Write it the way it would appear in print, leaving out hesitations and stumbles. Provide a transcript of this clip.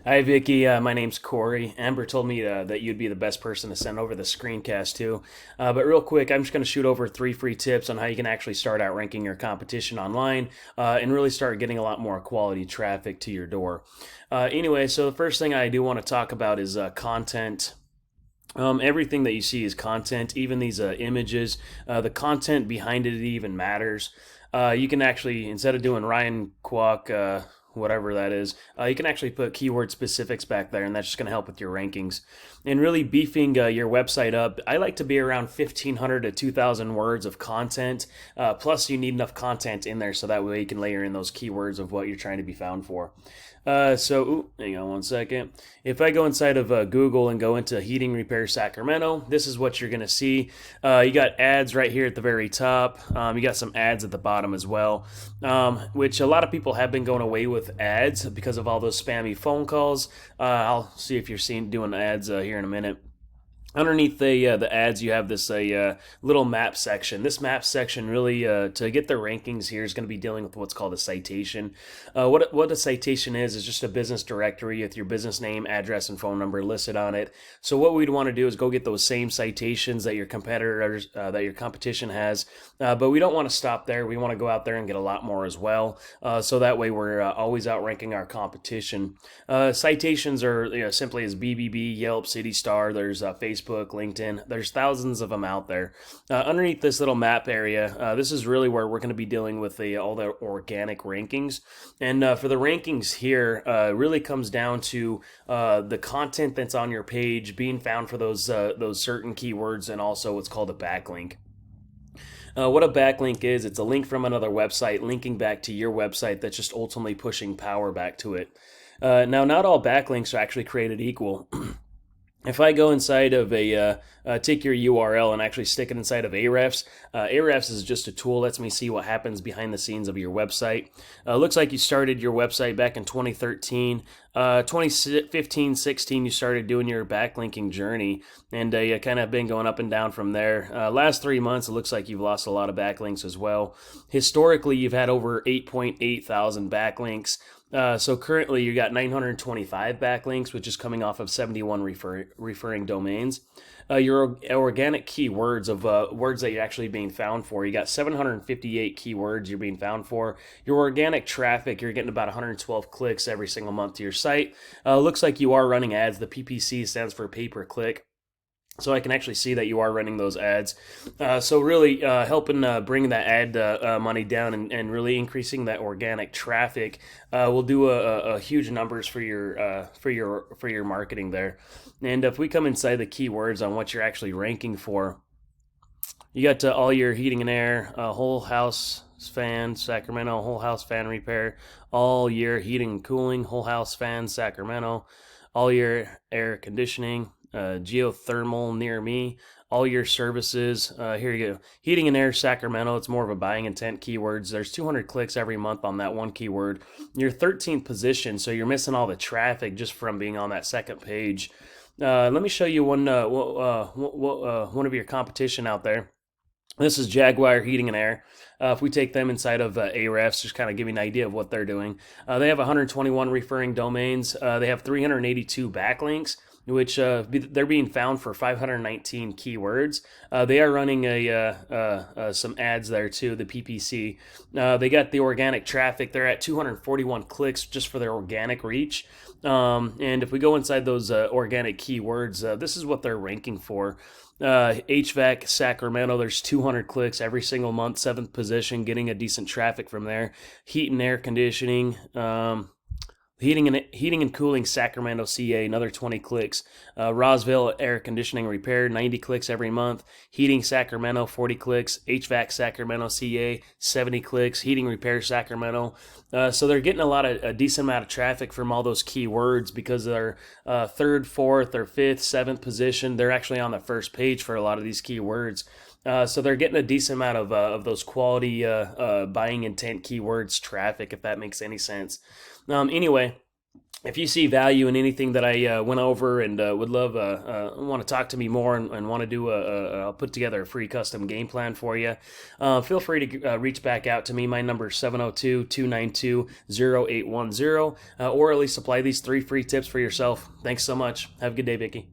Hi, Vicky. My name's Corey. Amber told me that you'd be the best person to send over the screencast to. But real quick, I'm just going to shoot over three free tips on how you can actually start outranking your competition online and really start getting a lot more quality traffic to your door. Anyway, so the first thing I do want to talk about is content. Everything that you see is content, even these images. The content behind it even matters. You can actually, instead of doing Ryan Kwok, whatever that is, you can actually put keyword specifics back there, and that's just going to help with your rankings. And really beefing your website up, I like to be around 1,500 to 2,000 words of content. Plus, you need enough content in there so that way you can layer in those keywords of what you're trying to be found for. Hang on one second. If I go inside of Google and go into heating repair Sacramento, this is what you're going to see. You got ads right here at the very top. You got some ads at the bottom as well, which a lot of people have been going away with ads because of all those spammy phone calls. I'll see if you're doing ads here in a minute. Underneath the ads, you have this little map section. This map section really, to get the rankings here, is going to be dealing with what's called a citation. What a citation is just a business directory with your business name, address, and phone number listed on it. So what we'd want to do is go get those same citations that your competitors, that your competition has, but we don't want to stop there. We want to go out there and get a lot more as well. So that way we're always outranking our competition. Citations are simply as BBB, Yelp, City Star. There's Facebook, LinkedIn. There's thousands of them out there. Underneath this little map area, this is really where we're going to be dealing with all the organic rankings. And for the rankings here, really comes down to the content that's on your page being found for those certain keywords, and also what's called a backlink. What a backlink is, it's a link from another website linking back to your website that's just ultimately pushing power back to it. Now, not all backlinks are actually created equal. If I go inside of take your URL and actually stick it inside of Ahrefs, Ahrefs is just a tool that lets me see what happens behind the scenes of your website. Looks like you started your website back in 2013. 2015, 16, you started doing your backlinking journey, and you kind of been going up and down from there. Last 3 months, it looks like you've lost a lot of backlinks as well. Historically, you've had over 8.8 thousand backlinks. So currently you got 925 backlinks, which is coming off of 71 referring domains. Your organic keywords of words that you're actually being found for, you got 758 keywords you're being found for. Your organic traffic, you're getting about 112 clicks every single month to your site. Looks like you are running ads. The PPC stands for pay per click. So I can actually see that you are running those ads. So really helping bring that ad money down, and really increasing that organic traffic will do a huge numbers for your marketing there. And if we come inside the keywords on what you're actually ranking for, you got all your heating and air, whole house fan, Sacramento, whole house fan repair, all year heating and cooling, whole house fan, Sacramento, all year air conditioning, geothermal near me, all your services. Here you go. Heating and air Sacramento. It's more of a buying intent keywords. There's 200 clicks every month on that one keyword. You're 13th position, so you're missing all the traffic just from being on that second page. Let me show you one of your competition out there. This is Jaguar Heating and Air. If we take them inside of Ahrefs, just kind of give you an idea of what they're doing. They have 121 referring domains. They have 382 backlinks, which they're being found for 519 keywords. They are running some ads there too, the PPC. They got the organic traffic. They're at 241 clicks just for their organic reach. And if we go inside those organic keywords, this is what they're ranking for. HVAC Sacramento, there's 200 clicks every single month, 7th position, getting a decent traffic from there. Heat and air conditioning, heating and cooling Sacramento, CA, another 20 clicks. Roseville air conditioning repair, 90 clicks every month. Heating Sacramento, 40 clicks. HVAC Sacramento, CA, 70 clicks. Heating repair Sacramento. So they're getting a decent amount of traffic from all those keywords because they're third, fourth, or fifth, seventh position. They're actually on the first page for a lot of these keywords. So they're getting a decent amount of those quality buying intent keywords traffic, if that makes any sense. Anyway, if you see value in anything that I went over and would love want to talk to me more and want to do I'll put together a free custom game plan for you, feel free to reach back out to me. My number is 702-292-0810, or at least apply these 3 free tips for yourself. Thanks so much. Have a good day, Vicky.